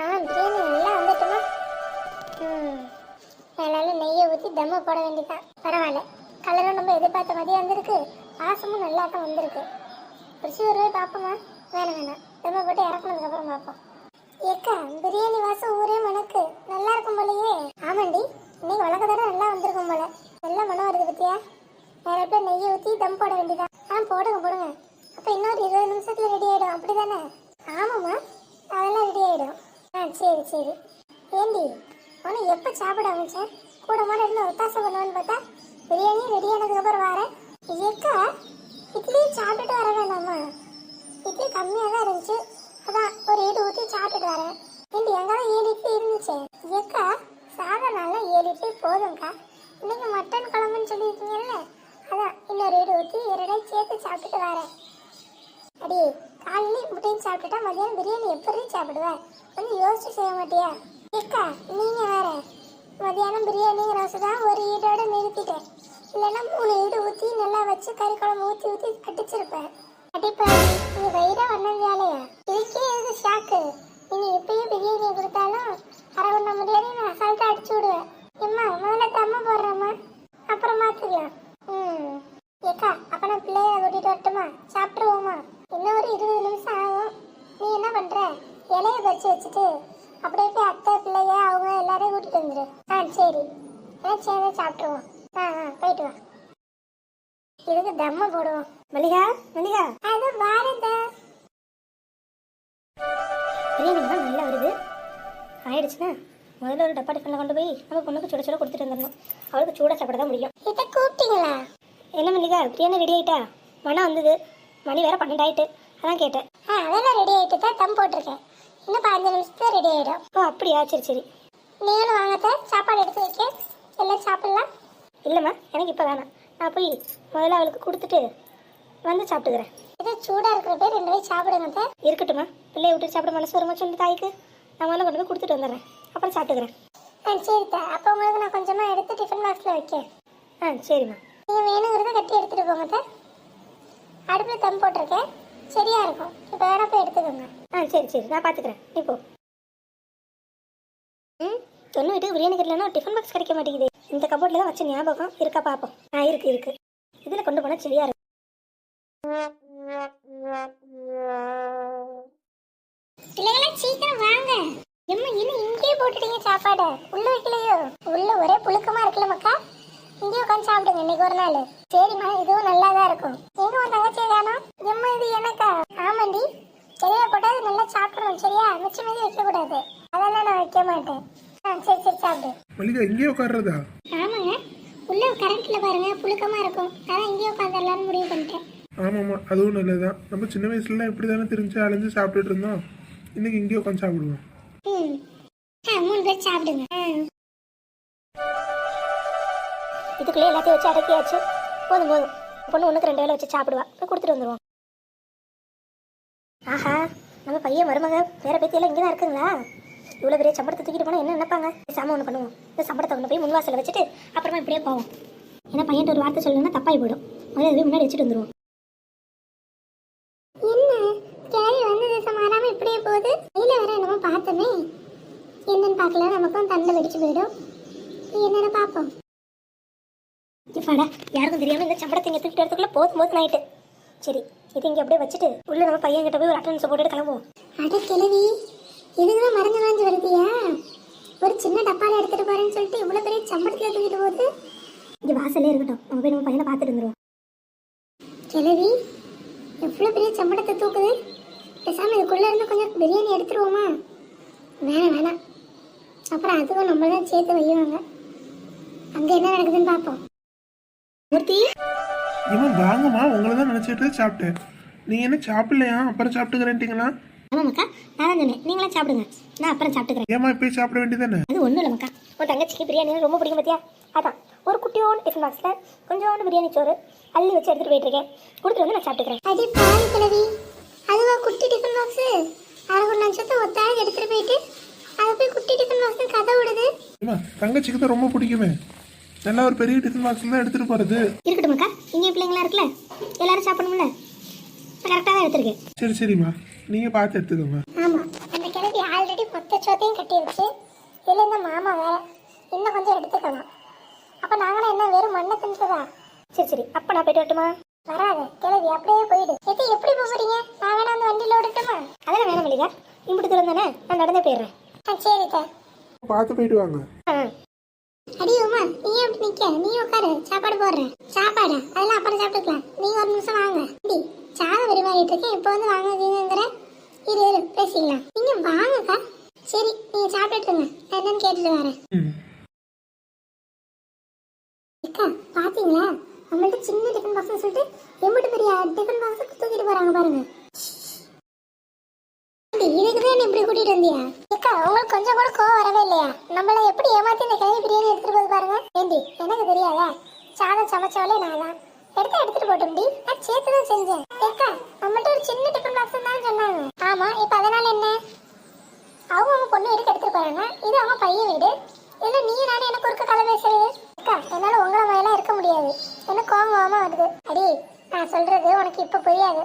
பிரியாணி நல்லா வந்துட்டுமா. மேலால நெய்யை ஊற்றி தம்மை போட வேண்டியதான். பரவாயில்ல, கலரும் நம்ம எதிர்பார்த்த மாதிரியே வந்திருக்கு, வாசமும் நல்லா தான் வந்திருக்கு. ருசி ஒரு ரூபாய் பார்ப்போமா? வேணாம், தம்மை போட்டு இறக்குனதுக்கப்புறம் பார்ப்போம். ஏக்கா, பிரியாணி வாசம் ஊரே மணக்கு, நல்லா இருக்கும் போலயே. ஆமாண்டி, இன்னைக்கு வழக்கத்தோட நல்லா வந்திருக்கும் போல. நல்லா மனம் வருது பத்தியா? வேற எப்படி நெய்யை ஊற்றி தம் போட வேண்டியதான். போடுங்க. அப்போ இன்னொரு 20 நிமிஷத்துல ரெடி ஆகிடும், அப்படிதானே? ஆமாம்மா, அதெல்லாம் ரெடி ஆகிடும். சரி. ஏண்டி, உனக்கு எப்போ சாப்பிட ஆரம்பிச்சேன்? கூட மாட இருந்து ஒத்தாசை பண்ணுவேன்னு பார்த்தா பிரியாணி ரெடி ஆனதுக்கப்புறம் வரேன். ஏக்கா, இட்லி சாப்பிட்டுட்டு வர வேணாமா? இட்லி கம்மியாக தான் இருந்துச்சு, அதான் ஒரு 7 ஊற்றி சாப்பிட்டுட்டு வரேன். ஏண்டி, எங்கதான் 7 இட்லி இருந்துச்சு. ஏக்கா, சாதம் நல்லா 7 இட்லி போதும்க்கா. இன்னைக்கு மட்டன் குழம்புன்னு சொல்லியிருக்கீங்கல்ல, அதான் இன்னொரு 7 ஊற்றி 2 சேர்த்து சாப்பிட்டுட்டு வரேன். அடி, காலையில முட்டையும் சாப்பிட்டுட்டா மதியானம் பிரியாணி எப்படி சாப்பிடுவேன்? கொஞ்சம் யோசிச்சு செய்ய மாட்டியா? ஏக்கா, நீங்க வேற மதியானம் பிரியாணிங்கிற தான் ஒரு ஈடோட நிறுத்திட்டேன். இல்லைன்னா 3 ஈடு ஊற்றி நல்லா வச்சு கறி குழம்பு ஊற்றி கட்டிச்சிருப்பேன். அடிப்பா, நீ வயிறா வண்ணம் வேலையா? இதுக்கே எது ஷாக்கு? நீங்க எப்பயும் பிரியாணியை கொடுத்தாலும் அரை ஒண்ண முடியாது, நான் அசால்ட்டா அடிச்சு விடுவேன். எம்மா, முதல்ல தம்ம போடுறேம்மா, அப்புறம் மாத்திக்கலாம். ஏக்கா, அப்ப நான் பிள்ளைய கூட்டிட்டு வரட்டுமா? சாப்பிட்டுருவோமா? இன்னும் ஒரு 20 நிமிஷம் ஆகும். நீ என்ன பண்ற? இலைய பறிச்சு வச்சுட்டு அப்படியே போய் அத்தை பிள்ளைய அவங்க எல்லாரையும் கூட்டிட்டு வந்துரு. சரி, சேர்ந்து சாப்பிட்டுருவோம். போயிட்டு வா. இதுக்கு தம்ம போடுவோம். மல்லிகா, அது பாரத பிரியாணி தான் நல்லா வருது. ஆயிடுச்சுன்னா முதல்ல ஒரு டப்பா டிஃபனில் கொண்டு போய் நம்ம பொண்ணுக்கு சுட கொடுத்துட்டு வந்துடணும். அவளுக்கு சூடாக சாப்பிட தான் முடியும். இதை கூப்பிட்டீங்களா? என்ன மல்லிகா, பிரியாணி ரெடி ஆயிட்டா? மனம் வந்தது, மணி வேற 12 ஆயிட்டு, அதான் கேட்டேன். அதெல்லாம் ரெடி ஆயிட்டு தான் தம் போட்டிருக்கேன். இன்னும் 15 நிமிஷத்துல ரெடி ஆயிடும். ஓ அப்படியா, சரி. நீங்களும் வாங்கத்த, சாப்பாடு எடுத்து வைக்க, எல்லாம் சாப்பிடலாம். இல்லைம்மா, எனக்கு இப்போ வேணாம். நான் போய் முதல்ல அவளுக்கு கொடுத்துட்டு வந்து சாப்பிட்டுக்கிறேன். இதே சூடாக இருக்கிற பேர் 2 பேர் சாப்பிடுங்க. இருக்கட்டுமா, பிள்ளைய விட்டு சாப்பிட மனசு வருமா சொல்லி தாய்க்கு? நான் முதல்ல கொண்டு போய் கொடுத்துட்டு வந்துடுறேன், அப்புறம் சாப்பிட்டுக்கிறேன். சரித்தா, அப்போ உங்களுக்கு நான் கொஞ்சமாக எடுத்து டிஃபன் பாக்ஸில் வைக்கேன். சரிம்மா. நீங்கள் வேணுங்கிறத கட்டி எடுத்துகிட்டு போங்க. அடுப்பில் தம் போட்டிருக்கேன், சரியா இருக்கும். இப்போ வேணா போய் எடுத்துக்கோங்க. சரி, நான் பார்த்துக்கிறேன். நீ போ. தொண்ணு வீட்டுக்கு பிரியாணி கட்டலன்னா டிஃபன் பாக்ஸ் கிடைக்க மாட்டேங்குது. இந்த கபோர்டில் தான் வச்ச ஞாபகம் இருக்கா பார்ப்போம். இருக்கு. இதில் கொண்டு போனால் சரியா இருக்கும். பிள்ளைகளா, சீக்கிரம் வாங்க. எம்மா, இன்னும் இங்கேயே போட்டுட்டீங்க சாப்பாடு, உள்ள வைக்கலையோ? உள்ள ஒரே புழுக்கமா இருக்குல்ல மக்கா, இங்கே உட்காந்து சாப்பிடுங்க இன்னைக்கு ஒரு நாள். சரிம்மா, இதுவும் நல்லா தான் இருக்கும். எங்க உன் தங்கச்சி வேணும்? எம்மா, இது எனக்கா? ஆமாண்டி, சரியா போட்டா அது நல்லா சாப்பிடணும், சரியா? மிச்சம் மீதி வைக்க கூடாது, அதெல்லாம் நான் வைக்க மாட்டேன். சரி சாப்பிடு. மல்லிகா, இங்கே உட்கார்றதா? ஆமாங்க, உள்ள கரண்ட்ல பாருங்க புழுக்கமா இருக்கும், அதான் இங்கே உட்காந்துடலான்னு முடிவு பண்ணிட்டேன். ஆமாம்மா, அதுவும் நல்லதுதான். நம்ம சின்ன வயசுல இப்படி தானே திரிஞ்சு அலைஞ்சு சாப்பிட்டுட்டு இருந்தோம். இன்னைக்கு இங்கே உட்காந்து சாப்பிடுவோம். 3 பேர் சாப்பிடுங்க. இதுக்குள்ளே எல்லாத்தையும் வச்சு அடக்கியாச்சு. போதும். பொண்ணு 1க்கு 2 வேலை வச்சு சாப்பிடுவா, போய் கொடுத்துட்டு வந்துடுவோம். ஆஹா, நம்ம பையன் மருமக வேற பேத்தியெல்லாம் இங்கே தான் இருக்குங்களா? இவ்வளோ பெரிய சம்பளத்தை தூக்கிட்டு போனால் என்ன நினைப்பாங்க? சாம ஒன்று பண்ணுவோம், இந்த சம்பளத்தை கொண்டு போய் முன்வாசலை வச்சுட்டு அப்புறமா இப்படியே போவோம். ஏன்னா பையன்ட்டு ஒரு வார்த்தை சொல்லணும்னா தப்பாகி போயிடும். முதல்ல முன்னாடி வச்சுட்டு வந்துடுவோம். என்ன கேள்வி வந்து தேசம் மாறாமல் இப்படியே போகுது? கையில் வேற என்னமோ பார்த்தோமே, என்னன்னு பார்க்கல, நமக்கும் தண்டை வெடிச்சு போயிடும். என்னென்ன பார்ப்போம். யாருக்கும் தெரியாம இந்த சம்பளத்தை இங்கே தூக்கிட்டு வரதுக்குள்ள போதும் ஆயிட்டு. சரி, இது இங்கே அப்படியே வச்சுட்டு உள்ள நம்ம பையன் கிட்ட போய் ஒரு அட்டன்ஸ் போட்டுட்டு கிளம்புவோம். அட கிளவி, இதுதான் மறைஞ்சு வருதியா? ஒரு சின்ன டப்பால எடுத்துட்டு போறேன்னு சொல்லிட்டு இவ்வளவு பெரிய சம்பளத்துல தூக்கிட்டு போகுது. இங்க வாசலே இருக்கட்டும், நம்ம போய் நம்ம பையனை பார்த்துட்டு வந்துருவோம். கிளவி, எவ்வளவு பெரிய சம்பளத்தை தூக்குது. பேசாம இதுக்குள்ள இருந்து கொஞ்சம் பிரியாணி எடுத்துருவோமா? வேணாம், அப்புறம் அதுவும் நம்மளதான் சேர்த்து வையுவாங்க. அங்க என்ன நடக்குதுன்னு பார்ப்போம். மூர்த்தி, இவன் வாங்கம்மா, உங்களை தான் நினைச்சிட்டு சாப்பிட்டேன். நீங்க என்ன சாப்பிடலையா? அப்புறம் சாப்பிட்டுக்கிறேன்ட்டீங்களா? ஆமாக்கா, நான் தான் சொன்னேன் நீங்களாம் சாப்பிடுங்க, நான் அப்புறம் சாப்பிட்டுக்கிறேன். ஏமா இப்போய் சாப்பிட வேண்டியதானே? அது ஒன்றும் இல்லை மக்கா, உன் தங்கச்சிக்கு பிரியாணி ரொம்ப பிடிக்கும் பார்த்தியா? அதான் ஒரு குட்டியோண்டு டிஃபன் பாக்ஸில் கொஞ்சோண்டு பிரியாணி சோறு அள்ளி வச்சு எடுத்துகிட்டு போயிட்டுருக்கேன். கொடுத்துட்டு வந்து நான் சாப்பிட்டுக்கிறேன். அது பாதி கிழவி, அதுவா குட்டி டிஃபன் பாக்ஸு? அரை ஒரு நிமிஷத்தை ஒத்தாழ எடுத்துகிட்டு போயிட்டு அதை போய் குட்டி டிஃபன் பாக்ஸ் கதை விடுது. தங்கச்சிக்கு தான் ரொம்ப பிடிக்குமே, நல்லா ஒரு பெரிய டிஃபன் பாக்ஸில் தான் எடுத்துகிட்டு போகிறது. இருக்கட்டும் மக்கா, இங்கே பிள்ளைங்களா இருக்குல்ல, எல்லாரும் சாப்பிடணும்ல, கரெக்டாக தான் எடுத்துருக்கேன். சரிம்மா, நீங்கள் பார்த்து எடுத்துக்கோங்க. ஆமாம், அந்த கிழவி ஆல்ரெடி பொண்டாட்டி மொத்த சோத்தையும் கட்டிருச்சு. இதுல இந்த மாமா வேற இன்னும் கொஞ்சம் எடுத்துக்கலாம். அப்ப நாங்களும் என்ன வெறும் மண்ணை தின்னுதா? சரி சரி, அப்ப நான் போயிட்டு வரட்டுமா? வராது கிளவி, அப்படியே போயிடு. எத்தி எப்படி போறீங்க? நான் வேணா வந்து வண்டியில ஓடட்டுமா? அதெல்லாம் வேணாம் மல்லிகா, இம்பிட்டு தூரம் தானே, நான் நடந்தே போயிடுறேன். சரிக்கா. பார்த்து போயிட்டு வாங்க. அடி உமா, நீ எப்படி நிக்க? நீ உட்காரு, சாப்பாடு போடுறேன். சாப்பாடு அதெல்லாம் அப்புறம் சாப்பிட்டுக்கலாம். நீங்க ஒரு நிமிஷம் வாங்க. சாதம் பரிமாறிட்டு இருக்கேன், இப்போ வந்து வாங்குங்கிற. இரு இரு பேசிக்கலாம். நீங்க வாங்கக்கா. சரி நீங்க சாப்பிட்டுருங்க, நான் என்னன்னு கேட்டுட்டு வரேன். அக்கா பாத்தீங்களா, நம்மள்ட்ட சின்ன டிஃபன் பாக்ஸ் சொல்லிட்டு எம்பிட்டு பெரிய டிஃபன் பாக்ஸ் தூக்கிட்டு போறாங்க பாருங்க. இதுக்குதான் இப்படி கூட்டிட்டு வந்தியா? அக்கா உங்களுக்கு கொஞ்சம் கூட கோவம் வரவே இல்லையா? நம்மள எப்படி ஏமாத்தி இந்த கிழமை பிரியாணி எடுத்துட்டு போது பாருங்க. ஏண்டி எனக்கு தெரியாதா? சாதம் சமைச்சவளே நான் தான் எடுத்துட்டு போட்டோம்டி. நான் சேர்த்துதான் செஞ்சேன். அக்கா நம்மள்ட்ட ஒரு சின்ன டிஃபன் பாக்ஸ் தான் சொன்னாங்க. ஆமா, இப்ப அதனால என்ன? அவங்க பொண்ணு வீட்டுக்கு எடுத்துட்டு போறாங்க, இது அவங்க பையன் வீடு. இல்ல நீ நானே எனக்கு ஒரு கதை பேசுறது. அக்கா என்னால உங்களை மாதிரிலாம் இருக்க முடியாது, எனக்கு கோவமா வருது. அடி நான் சொல்றது உனக்கு இப்ப புரியாது.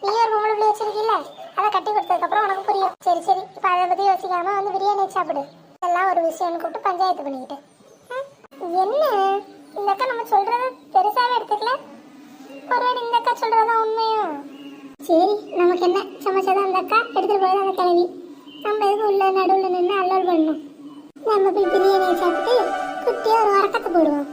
நீ ஒரு பொம்பளை பிள்ளை வச்சிருக்கீல்ல, அதை கட்டி கொடுத்ததுக்கு அப்புறம் உனக்கு புரியும். சரி சரி, இப்ப அதை பத்தி யோசிக்காம வந்து பிரியாணி சாப்பிடு. எல்லாம் ஒரு விஷயம்னு கூப்பிட்டு பஞ்சாயத்து பண்ணிக்கிட்டு என்ன? இந்த அக்கா நம்ம சொல்றது பெருசாவே எடுத்துக்கல. ஒருவேளை இந்த அக்கா சொல்றதான் உண்மையும். சரி நமக்கு என்ன, சமைச்சதான் அந்த அக்கா, எடுத்துட்டு போயதான் அந்த கிளவி. நம்ம எதுவும் உள்ள நடுவில் நின்று அல்லல் பண்ணணும். நம்ம போய் பிரியாணியை சாப்பிட்டு குட்டியா ஒரு வரக்கத்தை போடுவோம்.